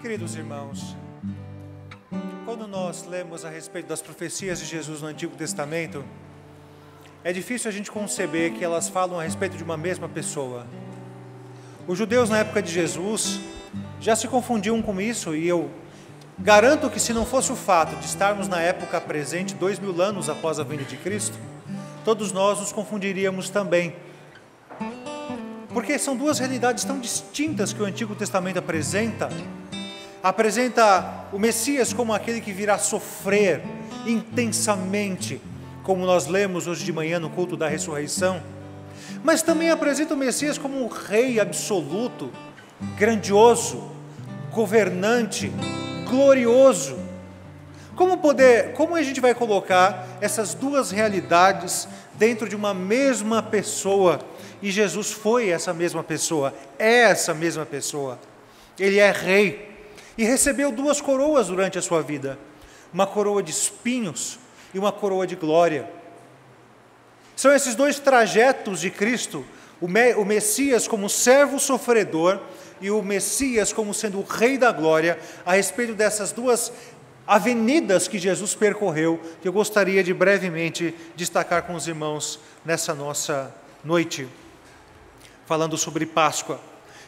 Queridos irmãos, quando nós lemos a respeito das profecias de Jesus no Antigo Testamento, é difícil a gente conceber que elas falam a respeito de uma mesma pessoa. Os judeus na época de Jesus já se confundiam com isso, e eu garanto que se não fosse o fato de estarmos na época presente, 2000 anos após a vinda de Cristo, todos nós nos confundiríamos também. Porque são duas realidades tão distintas que o Antigo Testamento apresenta. Apresenta o Messias como aquele que virá sofrer intensamente, como nós lemos hoje de manhã no culto da ressurreição, mas também apresenta o Messias como um rei absoluto, grandioso, governante, glorioso. Como a gente vai colocar essas duas realidades dentro de uma mesma pessoa? E Jesus foi essa mesma pessoa, é essa mesma pessoa. Ele é rei e recebeu duas coroas durante a sua vida, uma coroa de espinhos e uma coroa de glória. São esses dois trajetos de Cristo, o Messias como servo sofredor e o Messias como sendo o Rei da Glória, a respeito dessas duas avenidas que Jesus percorreu, que eu gostaria de brevemente destacar com os irmãos nessa nossa noite, falando sobre Páscoa.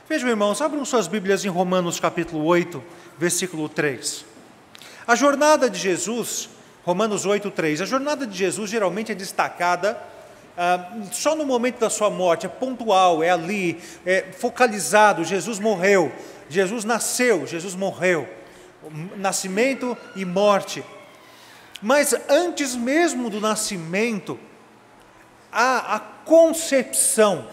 Vejam, irmãos, abram suas Bíblias em Romanos capítulo 8, versículo 3. A jornada de Jesus, Romanos 8, 3, a jornada de Jesus geralmente é destacada só no momento da sua morte, é pontual, é ali, é focalizado. Jesus morreu, Jesus nasceu, Jesus morreu, nascimento e morte. Mas antes mesmo do nascimento, há a concepção.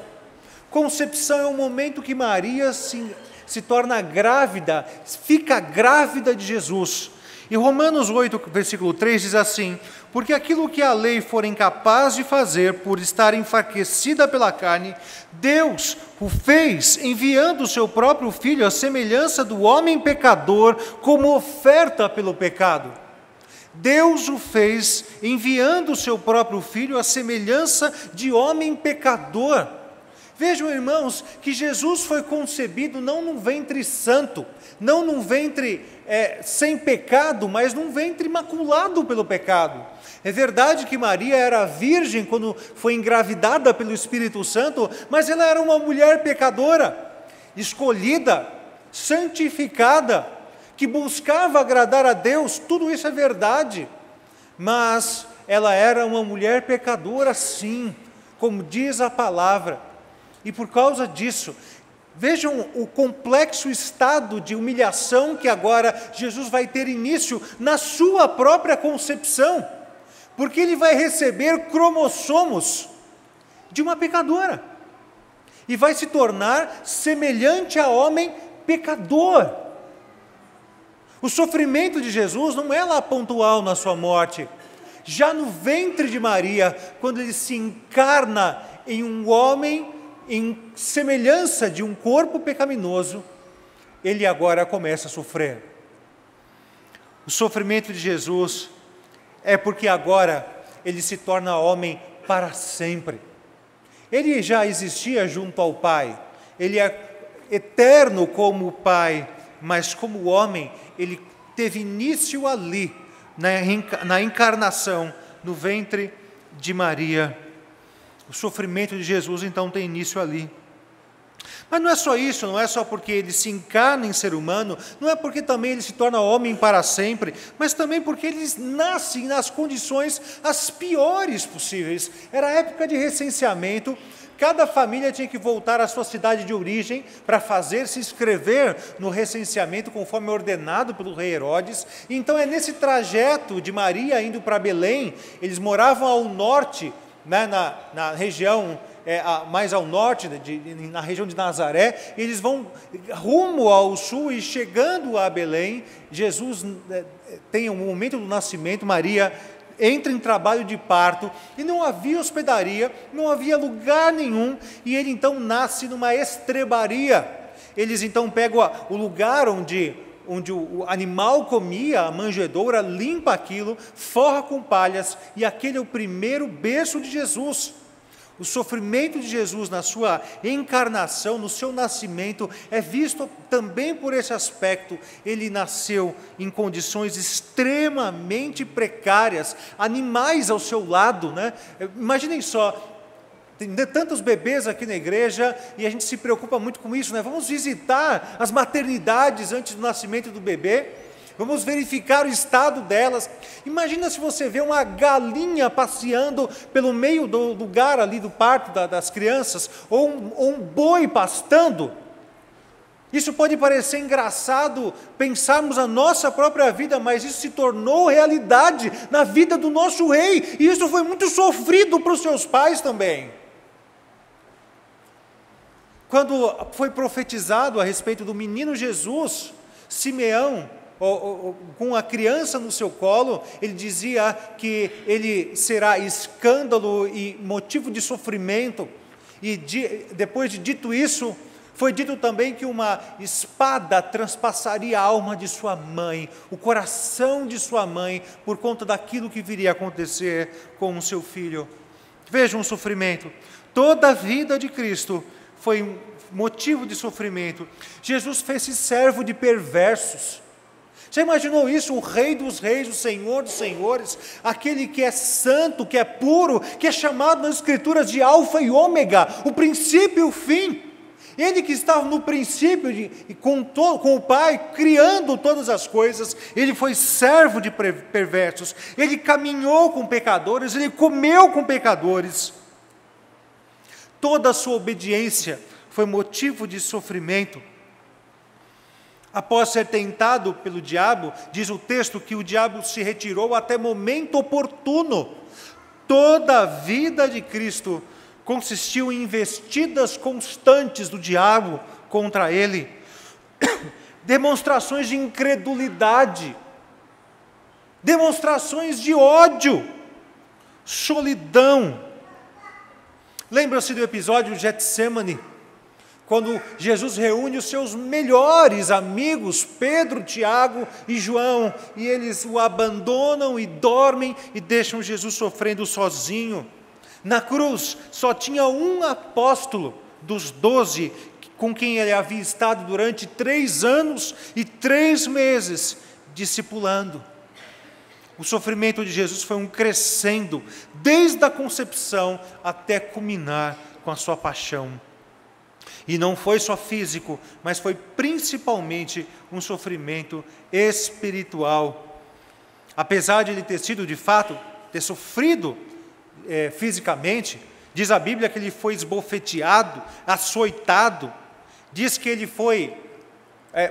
Concepção é o momento que Maria se torna grávida, fica grávida de Jesus. E Romanos 8, versículo 3 diz assim: porque aquilo que a lei for incapaz de fazer por estar enfraquecida pela carne, Deus o fez enviando o seu próprio Filho à semelhança do homem pecador como oferta pelo pecado. Deus o fez enviando o seu próprio Filho à semelhança de homem pecador. Vejam, irmãos, que Jesus foi concebido não num ventre santo, não num ventre sem pecado, mas num ventre imaculado pelo pecado. É verdade que Maria era virgem quando foi engravidada pelo Espírito Santo, mas ela era uma mulher pecadora, escolhida, santificada, que buscava agradar a Deus. Tudo isso é verdade, mas ela era uma mulher pecadora, sim, como diz a palavra. E por causa disso, vejam o complexo estado de humilhação que agora Jesus vai ter início na sua própria concepção, porque ele vai receber cromossomos de uma pecadora e vai se tornar semelhante a homem pecador. O sofrimento de Jesus não é lá pontual na sua morte. Já no ventre de Maria, quando ele se encarna em um homem em semelhança de um corpo pecaminoso, ele agora começa a sofrer. O sofrimento de Jesus é porque agora ele se torna homem para sempre. Ele já existia junto ao Pai, ele é eterno como o Pai, mas como homem, ele teve início ali, na encarnação, no ventre de Maria. O sofrimento de Jesus, então, tem início ali. Mas não é só isso, não é só porque ele se encarna em ser humano, não é porque também ele se torna homem para sempre, mas também porque ele nasce nas condições as piores possíveis. Era a época de recenseamento, cada família tinha que voltar à sua cidade de origem para se inscrever no recenseamento conforme ordenado pelo rei Herodes. Então é nesse trajeto de Maria indo para Belém, eles moravam ao norte, na região mais ao norte, na região de Nazaré, eles vão rumo ao sul e chegando a Belém, Jesus tem o momento do nascimento, Maria entra em trabalho de parto, e não havia hospedaria, não havia lugar nenhum, e ele então nasce numa estrebaria. Eles então pegam o lugar onde o animal comia, a manjedoura, limpa aquilo, forra com palhas, e aquele é o primeiro berço de Jesus. O sofrimento de Jesus na sua encarnação, no seu nascimento, é visto também por esse aspecto. Ele nasceu em condições extremamente precárias, animais ao seu lado, né? Imaginem só, tem tantos bebês aqui na igreja e a gente se preocupa muito com isso, né? Vamos visitar as maternidades antes do nascimento do bebê. Vamos verificar o estado delas. Imagina se você vê uma galinha passeando pelo meio do lugar ali do parto das crianças, ou um boi pastando. Isso pode parecer engraçado pensarmos a nossa própria vida, mas isso se tornou realidade na vida do nosso rei, e isso foi muito sofrido para os seus pais também. Quando foi profetizado a respeito do menino Jesus, Simeão, com a criança no seu colo, ele dizia que ele será escândalo e motivo de sofrimento, e depois de dito isso, foi dito também que uma espada transpassaria a alma de sua mãe, o coração de sua mãe, por conta daquilo que viria a acontecer com o seu filho. Vejam o sofrimento. Toda a vida de Cristo foi motivo de sofrimento. Jesus fez-se servo de perversos. Já imaginou isso? O Rei dos Reis, o Senhor dos Senhores, aquele que é santo, que é puro, que é chamado nas Escrituras de Alfa e Ômega, o princípio e o fim. Ele que estava no princípio com o Pai, criando todas as coisas, ele foi servo de perversos, ele caminhou com pecadores, ele comeu com pecadores. Toda a sua obediência foi motivo de sofrimento. Após ser tentado pelo diabo, diz o texto que o diabo se retirou até momento oportuno. Toda a vida de Cristo consistiu em investidas constantes do diabo contra ele, demonstrações de incredulidade, demonstrações de ódio, solidão. Lembra-se do episódio de Getsêmani, quando Jesus reúne os seus melhores amigos, Pedro, Tiago e João, e eles o abandonam e dormem e deixam Jesus sofrendo sozinho. Na cruz só tinha um apóstolo dos 12 com quem ele havia estado durante 3 anos e 3 meses discipulando. O sofrimento de Jesus foi um crescendo, desde a concepção até culminar com a sua paixão. E não foi só físico, mas foi principalmente um sofrimento espiritual. Apesar de ele ter sido, de fato, ter sofrido fisicamente, diz a Bíblia que ele foi esbofeteado, açoitado, diz que ele foi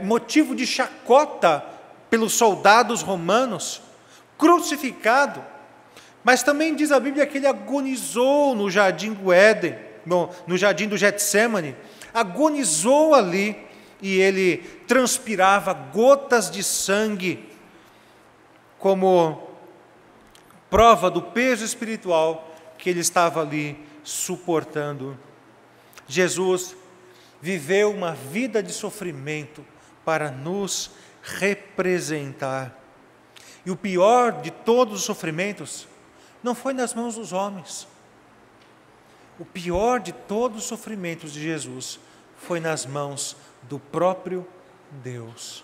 motivo de chacota pelos soldados romanos, crucificado, mas também diz a Bíblia que ele agonizou no jardim do Éden, no jardim do Getsêmani, agonizou ali, e ele transpirava gotas de sangue, como prova do peso espiritual que ele estava ali suportando. Jesus viveu uma vida de sofrimento para nos representar. E o pior de todos os sofrimentos não foi nas mãos dos homens. O pior de todos os sofrimentos de Jesus foi nas mãos do próprio Deus.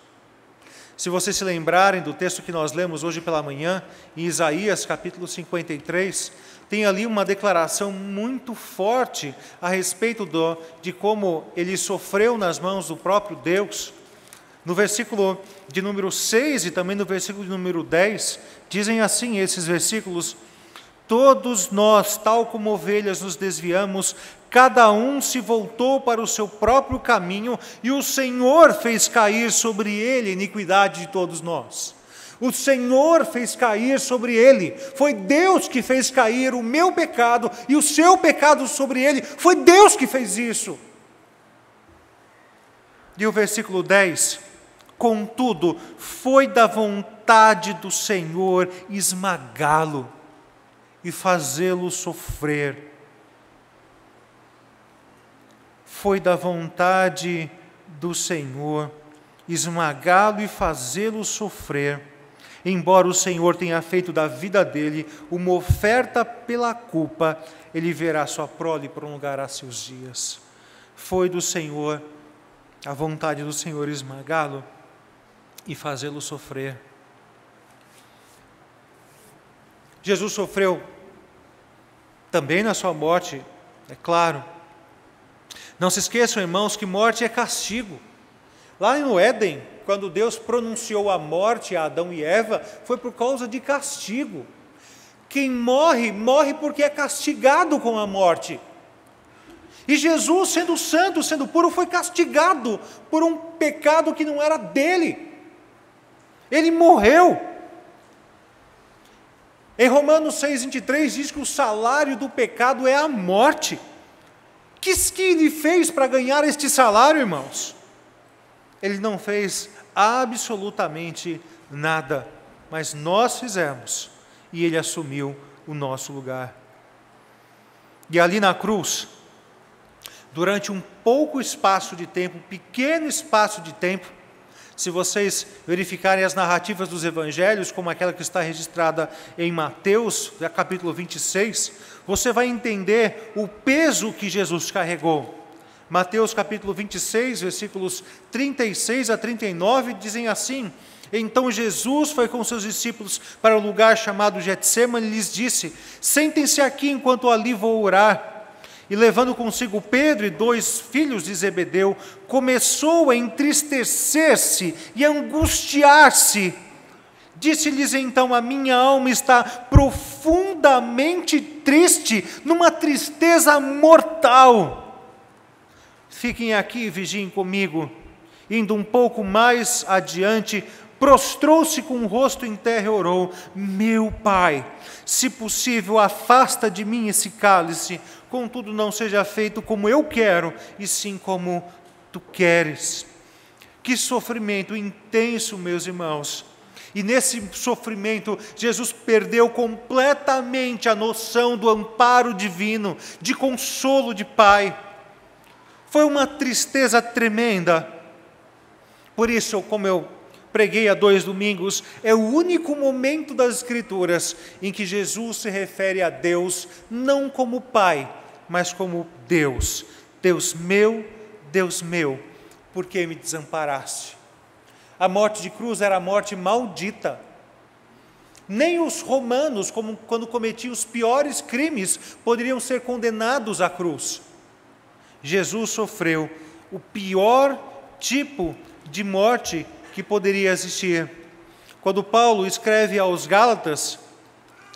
Se vocês se lembrarem do texto que nós lemos hoje pela manhã, em Isaías capítulo 53, tem ali uma declaração muito forte a respeito de como ele sofreu nas mãos do próprio Deus. No versículo de número 6 e também no versículo de número 10, dizem assim esses versículos: todos nós, tal como ovelhas, nos desviamos, cada um se voltou para o seu próprio caminho, e o Senhor fez cair sobre ele a iniquidade de todos nós. O Senhor fez cair sobre ele, foi Deus que fez cair o meu pecado e o seu pecado sobre ele, foi Deus que fez isso. E o versículo 10, contudo, foi da vontade do Senhor esmagá-lo e fazê-lo sofrer. Foi da vontade do Senhor esmagá-lo e fazê-lo sofrer. Embora o Senhor tenha feito da vida dele uma oferta pela culpa, ele verá sua prole e prolongará seus dias. Foi do Senhor, a vontade do Senhor esmagá-lo e fazê-lo sofrer. Jesus sofreu também na sua morte, é claro. Não se esqueçam, irmãos, que morte é castigo. Lá no Éden, quando Deus pronunciou a morte a Adão e Eva, foi por causa de castigo. Quem morre, morre porque é castigado com a morte. E Jesus, sendo santo, sendo puro, foi castigado por um pecado que não era dele. Ele morreu. Em Romanos 6,23 diz que o salário do pecado é a morte. O que ele fez para ganhar este salário, irmãos? Ele não fez absolutamente nada, mas nós fizemos, e ele assumiu o nosso lugar. E ali na cruz, durante um pouco espaço de tempo, um pequeno espaço de tempo, se vocês verificarem as narrativas dos evangelhos, como aquela que está registrada em Mateus, capítulo 26, você vai entender o peso que Jesus carregou. Mateus capítulo 26, versículos 36 a 39, dizem assim: Então Jesus foi com seus discípulos para o lugar chamado Getsêmani e lhes disse: Sentem-se aqui enquanto ali vou orar. E levando consigo Pedro e 2 filhos de Zebedeu, começou a entristecer-se e a angustiar-se. Disse-lhes então: a minha alma está profundamente triste, numa tristeza mortal. Fiquem aqui e vigiem comigo. Indo um pouco mais adiante, prostrou-se com o rosto em terra e orou: Meu Pai, se possível, afasta de mim esse cálice, contudo não seja feito como eu quero, e sim como tu queres. Que sofrimento intenso, meus irmãos. E nesse sofrimento, Jesus perdeu completamente a noção do amparo divino, de consolo de Pai. Foi uma tristeza tremenda. Por isso, como eu preguei há 2 domingos, é o único momento das Escrituras em que Jesus se refere a Deus não como Pai, mas como Deus. Deus meu, por que me desamparaste? A morte de cruz era a morte maldita. Nem os romanos, quando cometiam os piores crimes, poderiam ser condenados à cruz. Jesus sofreu o pior tipo de morte que poderia existir. Quando Paulo escreve aos Gálatas,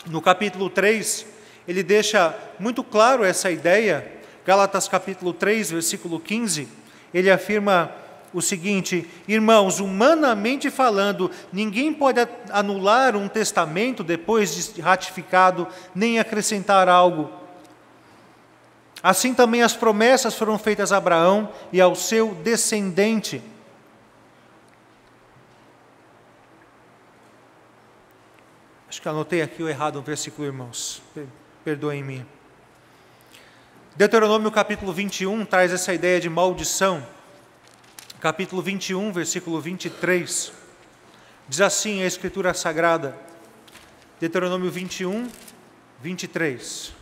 no capítulo 3, ele deixa muito claro essa ideia. Gálatas capítulo 3, versículo 15, ele afirma o seguinte: irmãos, humanamente falando, ninguém pode anular um testamento depois de ratificado, nem acrescentar algo. Assim também as promessas foram feitas a Abraão e ao seu descendente. Acho que anotei aqui o errado no versículo, irmãos. Perdoem-me. Deuteronômio capítulo 21 traz essa ideia de maldição. Capítulo 21, versículo 23. Diz assim a Escritura Sagrada. Deuteronômio 21, 23.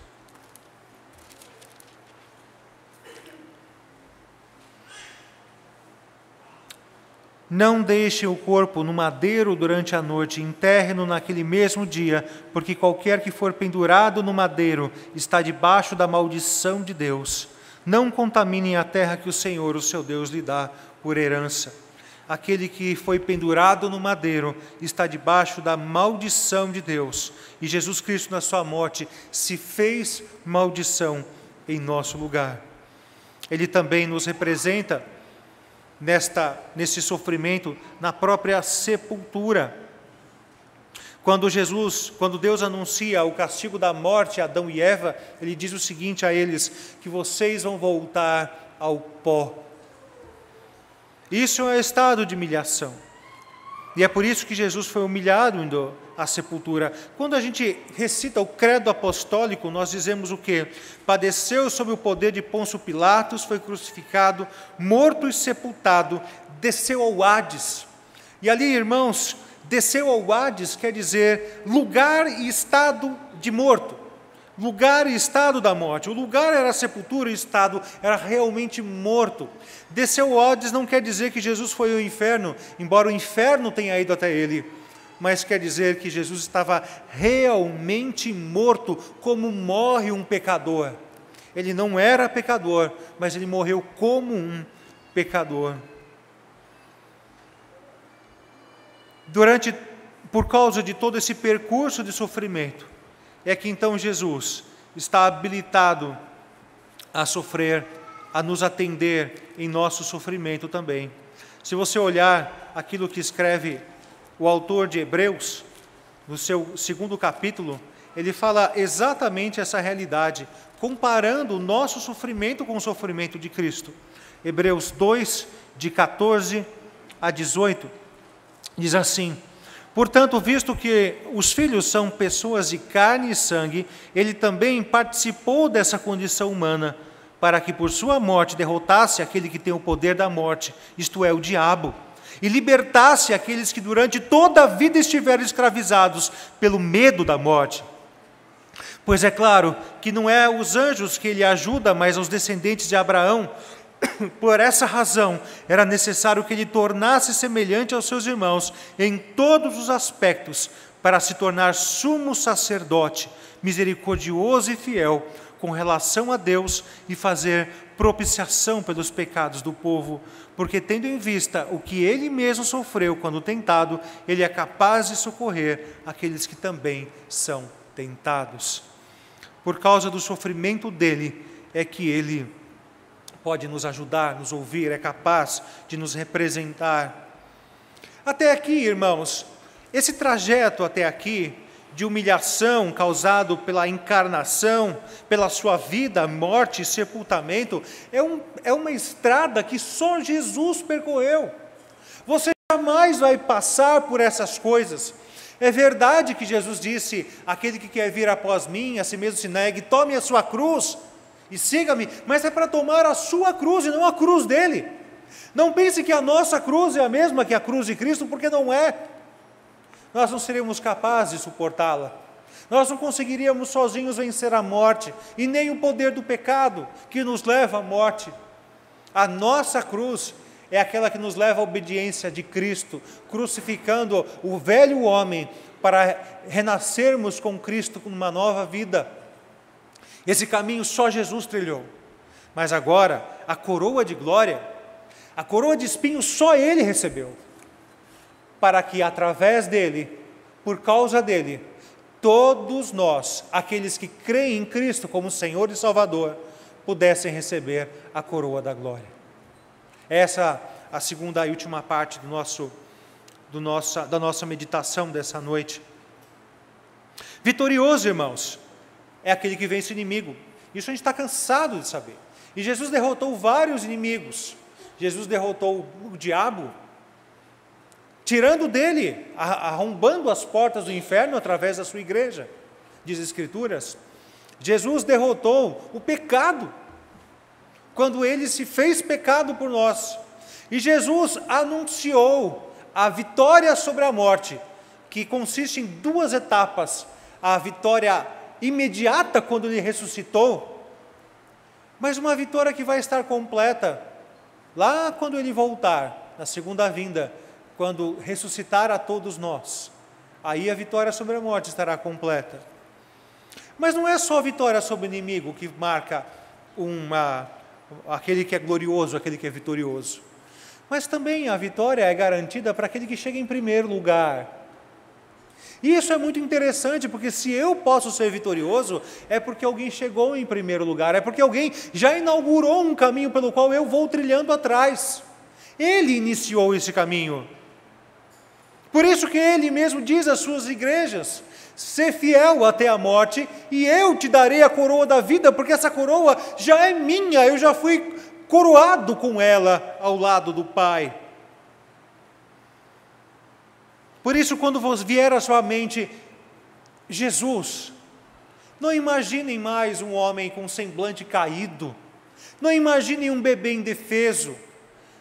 Não deixe o corpo no madeiro durante a noite, enterre-no naquele mesmo dia, porque qualquer que for pendurado no madeiro está debaixo da maldição de Deus. Não contaminem a terra que o Senhor, o seu Deus, lhe dá por herança. Aquele que foi pendurado no madeiro está debaixo da maldição de Deus. E Jesus Cristo, na sua morte, se fez maldição em nosso lugar. Ele também nos representa nesse sofrimento, na própria sepultura. Quando Deus anuncia o castigo da morte a Adão e Eva, ele diz o seguinte a eles: que vocês vão voltar ao pó. Isso é um estado de humilhação. E é por isso que Jesus foi humilhado indo à sepultura. Quando a gente recita o credo apostólico, nós dizemos o quê? Padeceu sob o poder de Pôncio Pilatos, foi crucificado, morto e sepultado, desceu ao Hades. E ali, irmãos, Desceu ao Hades quer dizer lugar e estado de morto, lugar e estado da morte. O lugar era a sepultura, o estado era realmente morto. Desceu ao Hades não quer dizer que Jesus foi ao inferno, embora o inferno tenha ido até ele, mas quer dizer que Jesus estava realmente morto, como morre um pecador. Ele não era pecador, mas ele morreu como um pecador. Por causa de todo esse percurso de sofrimento, é que então Jesus está habilitado a sofrer, a nos atender em nosso sofrimento também. Se você olhar aquilo que escreve o autor de Hebreus, no seu 2º capítulo, ele fala exatamente essa realidade, comparando o nosso sofrimento com o sofrimento de Cristo. Hebreus 2, de 14 a 18, diz assim: portanto, visto que os filhos são pessoas de carne e sangue, ele também participou dessa condição humana, para que por sua morte derrotasse aquele que tem o poder da morte, isto é, o diabo, e libertasse aqueles que durante toda a vida estiveram escravizados pelo medo da morte. Pois é claro que não é os anjos que ele ajuda, mas os descendentes de Abraão. Por essa razão, era necessário que ele tornasse semelhante aos seus irmãos em todos os aspectos, para se tornar sumo sacerdote, misericordioso e fiel, com relação a Deus, e fazer propiciação pelos pecados do povo, porque tendo em vista o que ele mesmo sofreu quando tentado, ele é capaz de socorrer aqueles que também são tentados. Por causa do sofrimento dele, é que ele pode nos ajudar, nos ouvir, é capaz de nos representar. Até aqui, irmãos, esse trajeto até aqui, de humilhação causado pela encarnação, pela sua vida, morte e sepultamento, é uma estrada que só Jesus percorreu. Você jamais vai passar por essas coisas. É verdade que Jesus disse: aquele que quer vir após mim, a si mesmo se negue, tome a sua cruz e siga-me, mas é para tomar a sua cruz e não a cruz dele. Não pense que a nossa cruz é a mesma que a cruz de Cristo, porque não é. Nós não seríamos capazes de suportá-la. Nós não conseguiríamos sozinhos vencer a morte, e nem o poder do pecado que nos leva à morte. A nossa cruz é aquela que nos leva à obediência de Cristo, crucificando o velho homem para renascermos com Cristo com uma nova vida. Esse caminho só Jesus trilhou. Mas agora, a coroa de glória, a coroa de espinhos só Ele recebeu, para que através dele, por causa dele, todos nós, aqueles que creem em Cristo como Senhor e Salvador, pudessem receber a coroa da glória. Essa é a segunda e última parte da nossa meditação dessa noite. Vitorioso, irmãos, é aquele que vence o inimigo. Isso a gente está cansado de saber. E Jesus derrotou vários inimigos. Jesus derrotou o diabo, tirando dele, arrombando as portas do inferno através da sua igreja, diz as Escrituras. Jesus derrotou o pecado, quando ele se fez pecado por nós. E Jesus anunciou a vitória sobre a morte, que consiste em 2 etapas: a vitória imediata quando ele ressuscitou, mas uma vitória que vai estar completa lá quando ele voltar, na segunda vinda, quando ressuscitar a todos nós. Aí a vitória sobre a morte estará completa. Mas não é só a vitória sobre o inimigo que marca aquele que é glorioso, aquele que é vitorioso, mas também a vitória é garantida para aquele que chega em primeiro lugar. E isso é muito interessante, porque se eu posso ser vitorioso, é porque alguém chegou em primeiro lugar, é porque alguém já inaugurou um caminho pelo qual eu vou trilhando atrás. Ele iniciou esse caminho. Por isso que ele mesmo diz às suas igrejas: ser fiel até a morte, e eu te darei a coroa da vida, porque essa coroa já é minha, eu já fui coroado com ela ao lado do Pai. Por isso, quando vier à sua mente Jesus, não imaginem mais um homem com semblante caído, não imaginem um bebê indefeso,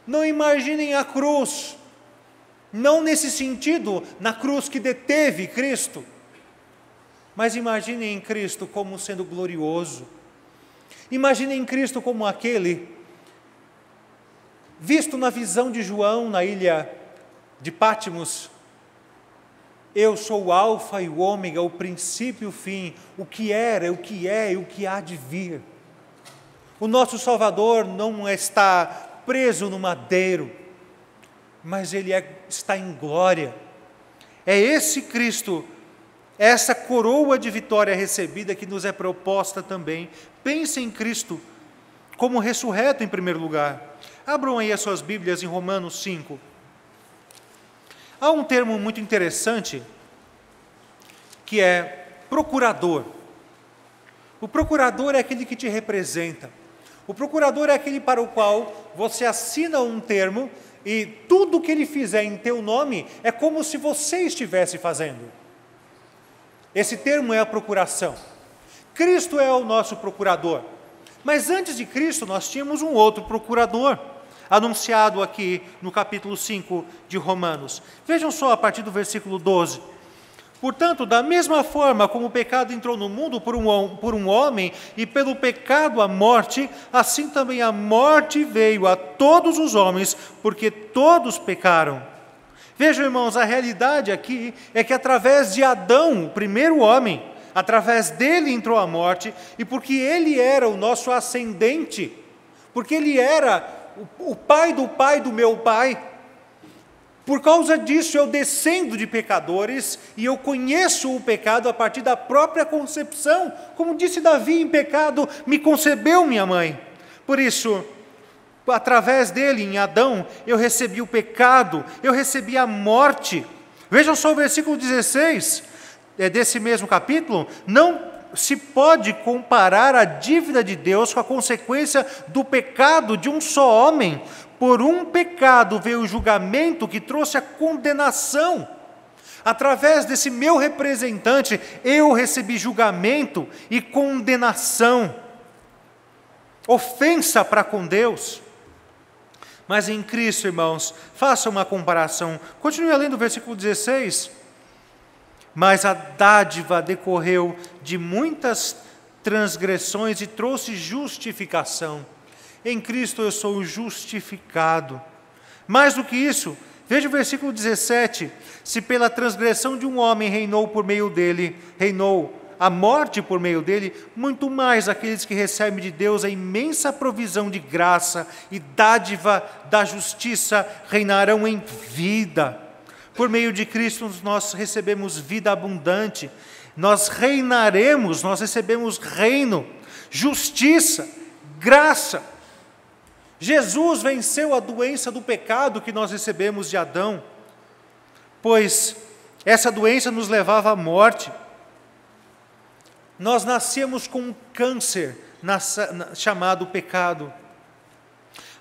não imaginem a cruz, Não nesse sentido, na cruz que deteve Cristo, mas imaginem em Cristo como sendo glorioso. Imaginem em Cristo como aquele, visto na visão de João na ilha de Patmos: eu sou o alfa e o ômega, o princípio e o fim, o que era, o que é e o que há de vir. O nosso Salvador não está preso no madeiro, mas Ele está em glória. É esse Cristo, essa coroa de vitória recebida que nos é proposta também. Pense em Cristo como ressurreto em primeiro lugar. Abram aí as suas Bíblias em Romanos 5. Há um termo muito interessante, que é procurador. O procurador é aquele que te representa. O procurador é aquele para o qual você assina um termo e tudo que ele fizer em teu nome é como se você estivesse fazendo. Esse termo é a procuração. Cristo é o nosso procurador. Mas antes de Cristo nós tínhamos um outro procurador, anunciado aqui no capítulo 5 de Romanos. Vejam só a partir do versículo 12. Portanto, da mesma forma como o pecado entrou no mundo por um homem, e pelo pecado a morte, assim também a morte veio a todos os homens, porque todos pecaram. Vejam, irmãos, a realidade aqui é que através de Adão, o primeiro homem, através dele entrou a morte, e porque ele era o nosso ascendente, porque ele era o pai do meu pai, por causa disso eu descendo de pecadores e eu conheço o pecado a partir da própria concepção. Como disse Davi, em pecado me concebeu minha mãe. Por isso, através dele, em Adão, eu recebi o pecado, eu recebi a morte. Vejam só o versículo 16 desse mesmo capítulo. Não se pode comparar a dívida de Deus com a consequência do pecado de um só homem. Por um pecado veio o julgamento que trouxe a condenação. Através desse meu representante, eu recebi julgamento e condenação. Ofensa para com Deus. Mas em Cristo, irmãos, faça uma comparação. Continue lendo o versículo 16. Mas a dádiva decorreu de muitas transgressões e trouxe justificação. Em Cristo eu sou justificado. Mais do que isso, veja o versículo 17. Se pela transgressão de um homem reinou por meio dele, reinou a morte por meio dele, muito mais aqueles que recebem de Deus a imensa provisão de graça e dádiva da justiça reinarão em vida. Por meio de Cristo nós recebemos vida abundante, nós reinaremos, nós recebemos reino, justiça, graça. Jesus venceu a doença do pecado que nós recebemos de Adão, pois essa doença nos levava à morte. Nós nascemos com um câncer chamado pecado.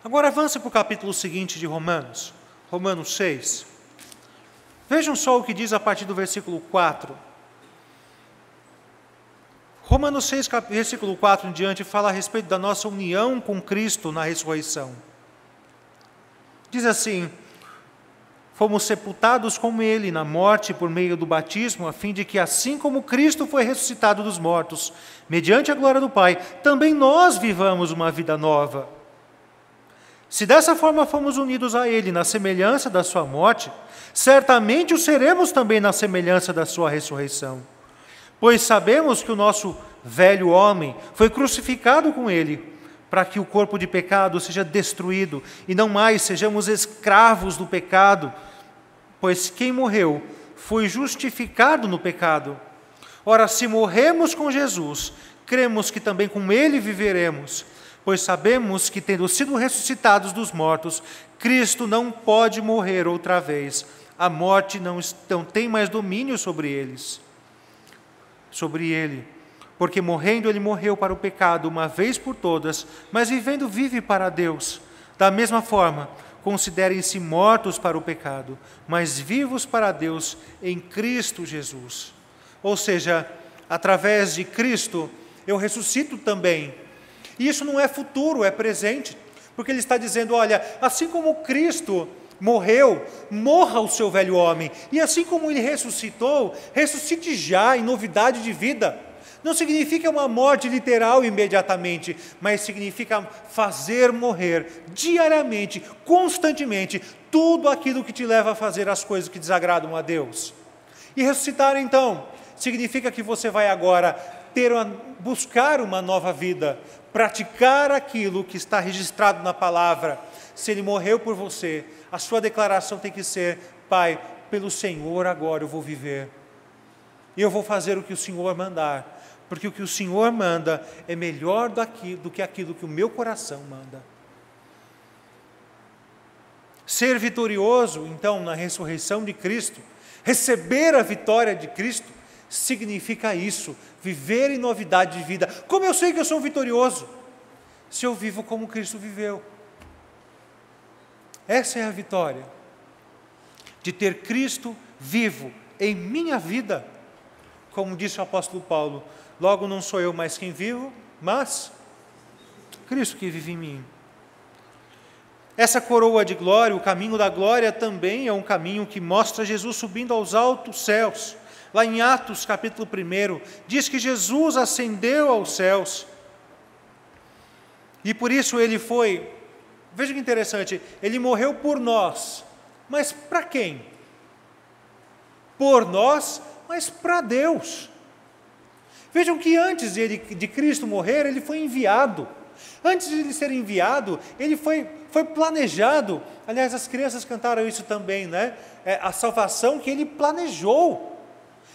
Agora avance para o capítulo seguinte de Romanos, Romanos 6. Vejam só o que diz a partir do versículo 4. Romanos 6, versículo 4 em diante, fala a respeito da nossa união com Cristo na ressurreição. Diz assim: fomos sepultados com Ele na morte por meio do batismo, a fim de que, assim como Cristo foi ressuscitado dos mortos, mediante a glória do Pai, também nós vivamos uma vida nova. Se dessa forma fomos unidos a Ele na semelhança da sua morte, certamente o seremos também na semelhança da sua ressurreição. Pois sabemos que o nosso velho homem foi crucificado com Ele, para que o corpo de pecado seja destruído e não mais sejamos escravos do pecado, pois quem morreu foi justificado no pecado. Ora, se morremos com Jesus, cremos que também com Ele viveremos, pois sabemos que, tendo sido ressuscitados dos mortos, Cristo não pode morrer outra vez. A morte não tem mais domínio sobre ele, porque morrendo ele morreu para o pecado uma vez por todas, mas vivendo vive para Deus. Da mesma forma, considerem-se mortos para o pecado, mas vivos para Deus em Cristo Jesus. Ou seja, através de Cristo, eu ressuscito também. E isso não é futuro, é presente. Porque ele está dizendo, olha, assim como Cristo morreu, morra o seu velho homem. E assim como ele ressuscitou, ressuscite já em novidade de vida. Não significa uma morte literal imediatamente, mas significa fazer morrer diariamente, constantemente, tudo aquilo que te leva a fazer as coisas que desagradam a Deus. E ressuscitar, então, significa que você vai agora buscar uma nova vida, praticar aquilo que está registrado na palavra. Se Ele morreu por você, a sua declaração tem que ser: Pai, pelo Senhor agora eu vou viver. E eu vou fazer o que o Senhor mandar, porque o que o Senhor manda é melhor do que aquilo que o meu coração manda. Ser vitorioso, então, na ressurreição de Cristo, receber a vitória de Cristo, significa isso, viver em novidade de vida. Como eu sei que eu sou vitorioso? Se eu vivo como Cristo viveu. Essa é a vitória, de ter Cristo vivo em minha vida. Como disse o apóstolo Paulo, logo não sou eu mais quem vivo, mas Cristo que vive em mim. Essa coroa de glória, o caminho da glória, também é um caminho que mostra Jesus subindo aos altos céus. Lá em Atos, capítulo 1, diz que Jesus ascendeu aos céus. E por isso ele foi, veja que interessante, ele morreu por nós. Mas para quem? Por nós, mas para Deus. Vejam que antes de Cristo morrer, ele foi enviado. Antes de ele ser enviado, ele foi planejado. Aliás, as crianças cantaram isso também, né? A salvação que ele planejou.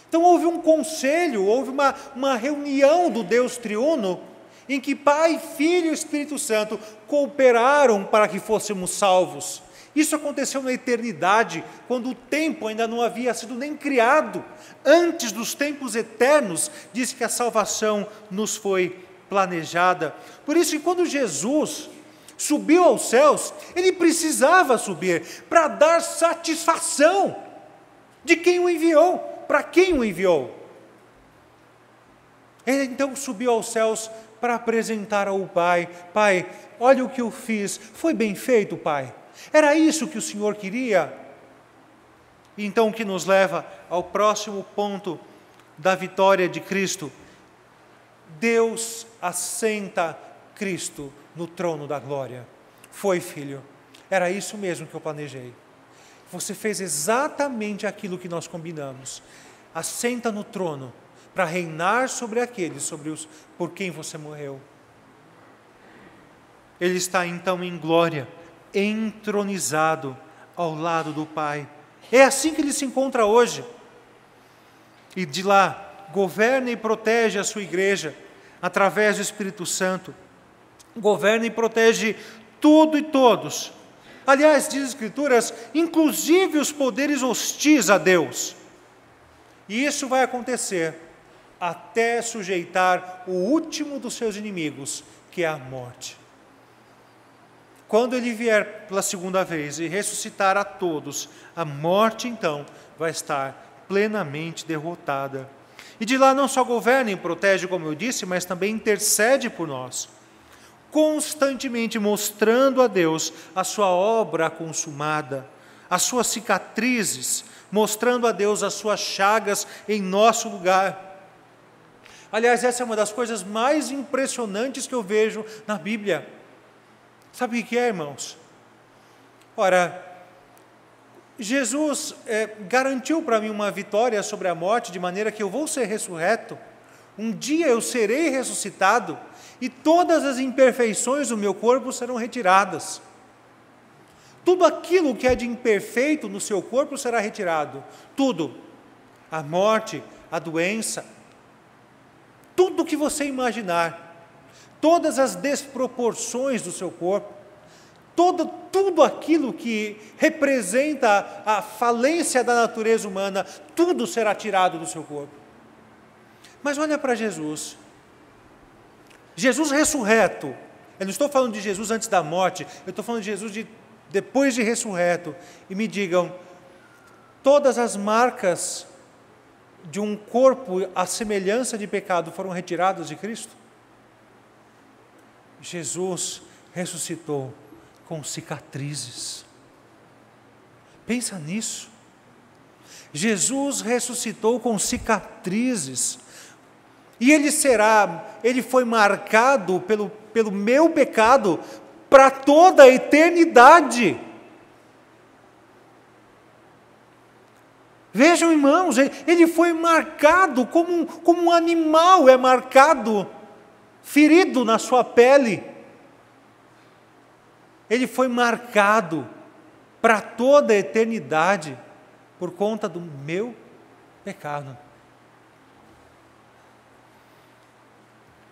Então houve um conselho, houve uma reunião do Deus triuno, em que Pai, Filho e Espírito Santo cooperaram para que fôssemos salvos. Isso aconteceu na eternidade, quando o tempo ainda não havia sido nem criado. Antes dos tempos eternos, diz que a salvação nos foi planejada. Por isso que quando Jesus subiu aos céus, ele precisava subir para dar satisfação de quem o enviou, para quem o enviou. Ele então subiu aos céus para apresentar ao Pai: Pai, olha o que eu fiz, foi bem feito, Pai. Era isso que o Senhor queria? Então, o que nos leva ao próximo ponto da vitória de Cristo. Deus assenta Cristo no trono da glória. Foi, filho, era isso mesmo que eu planejei. Você fez exatamente aquilo que nós combinamos. Assenta no trono para reinar sobre aqueles por quem você morreu. Ele está então em glória, entronizado ao lado do Pai. É assim que ele se encontra hoje. E de lá, governa e protege a sua igreja, através do Espírito Santo. Governa e protege tudo e todos. Aliás, diz as Escrituras, inclusive os poderes hostis a Deus. E isso vai acontecer até sujeitar o último dos seus inimigos, que é a morte. Quando ele vier pela segunda vez e ressuscitar a todos, a morte então vai estar plenamente derrotada. E de lá não só governa e protege, como eu disse, mas também intercede por nós, constantemente mostrando a Deus a sua obra consumada, as suas cicatrizes, mostrando a Deus as suas chagas em nosso lugar. Aliás, essa é uma das coisas mais impressionantes que eu vejo na Bíblia. Sabe o que é, irmãos? Ora, Jesus garantiu para mim uma vitória sobre a morte, de maneira que eu vou ser ressurreto. Um dia eu serei ressuscitado e todas as imperfeições do meu corpo serão retiradas. Tudo aquilo que é de imperfeito no seu corpo será retirado. Tudo. A morte, a doença, tudo o que você imaginar. Todas as desproporções do seu corpo, tudo aquilo que representa a falência da natureza humana, tudo será tirado do seu corpo. Mas olha para Jesus. Jesus ressurreto. Eu não estou falando de Jesus antes da morte, eu estou falando de Jesus depois de ressurreto. E me digam, todas as marcas de um corpo à semelhança de pecado foram retiradas de Cristo? Jesus ressuscitou com cicatrizes. Pensa nisso. Jesus ressuscitou com cicatrizes. E ele foi marcado pelo meu pecado para toda a eternidade. Vejam, irmãos, ele foi marcado como um animal é marcado, ferido na sua pele. Ele foi marcado para toda a eternidade por conta do meu pecado.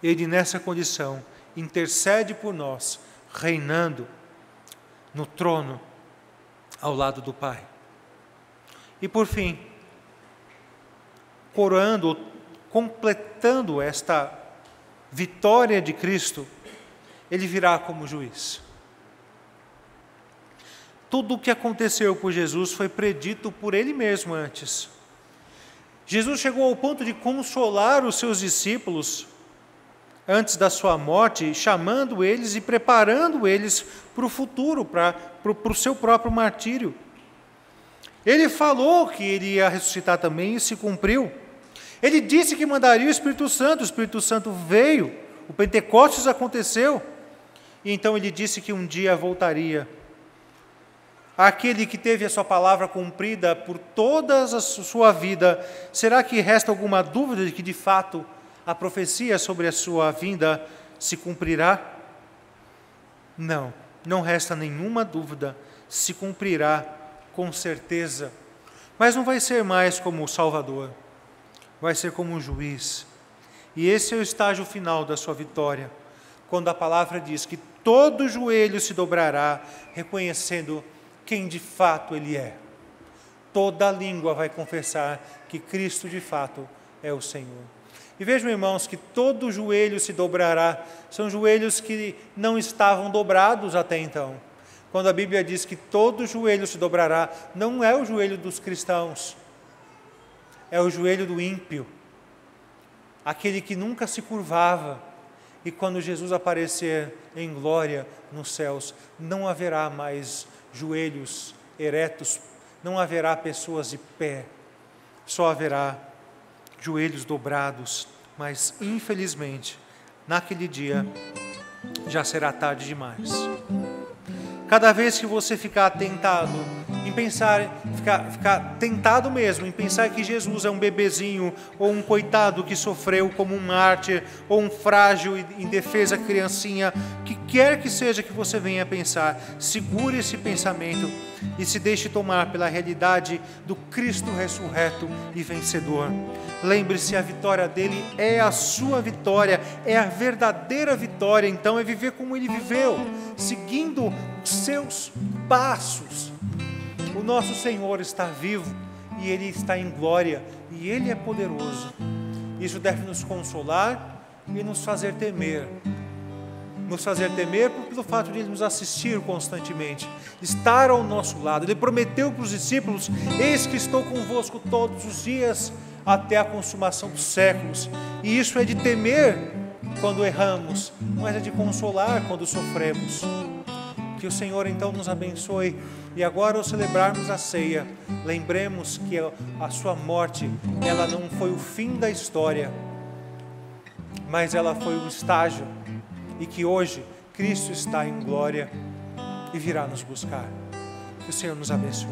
Ele, nessa condição, intercede por nós, reinando no trono ao lado do Pai. E por fim, coroando, completando esta vitória de Cristo, ele virá como juiz. Tudo o que aconteceu por Jesus foi predito por ele mesmo antes. Jesus chegou ao ponto de consolar os seus discípulos antes da sua morte, chamando eles e preparando eles para o futuro, para o seu próprio martírio. Ele falou que ele ia ressuscitar também e se cumpriu. Ele disse que mandaria o Espírito Santo veio, o Pentecostes aconteceu, e então ele disse que um dia voltaria. Aquele que teve a sua palavra cumprida por toda a sua vida, será que resta alguma dúvida de que de fato a profecia sobre a sua vinda se cumprirá? Não, não resta nenhuma dúvida, se cumprirá com certeza. Mas não vai ser mais como o Salvador, vai ser como um juiz. E esse é o estágio final da sua vitória, quando a palavra diz que todo joelho se dobrará, reconhecendo quem de fato Ele é. Toda língua vai confessar que Cristo de fato é o Senhor. E vejam, irmãos, que todo joelho se dobrará, são joelhos que não estavam dobrados até então. Quando a Bíblia diz que todo joelho se dobrará, não é o joelho dos cristãos, é o joelho do ímpio, aquele que nunca se curvava. E quando Jesus aparecer em glória nos céus, não haverá mais joelhos eretos, não haverá pessoas de pé, só haverá joelhos dobrados. Mas infelizmente, naquele dia, já será tarde demais. Cada vez que você ficar tentado em pensar, ficar tentado mesmo em pensar que Jesus é um bebezinho ou um coitado que sofreu como um mártir ou um frágil e indefesa criancinha, que quer que seja que você venha pensar, segure esse pensamento e se deixe tomar pela realidade do Cristo ressurreto e vencedor. Lembre-se, a vitória dele é a sua vitória, é a verdadeira vitória. Então é viver como ele viveu, seguindo os seus passos. O nosso Senhor está vivo e Ele está em glória e Ele é poderoso. Isso deve nos consolar e nos fazer temer. Nos fazer temer pelo fato de Ele nos assistir constantemente, estar ao nosso lado. Ele prometeu para os discípulos: eis que estou convosco todos os dias até a consumação dos séculos. E isso é de temer quando erramos, mas é de consolar quando sofremos. Que o Senhor então nos abençoe. E agora, ao celebrarmos a ceia, lembremos que a sua morte, ela não foi o fim da história, mas ela foi o estágio, e que hoje Cristo está em glória e virá nos buscar. Que o Senhor nos abençoe.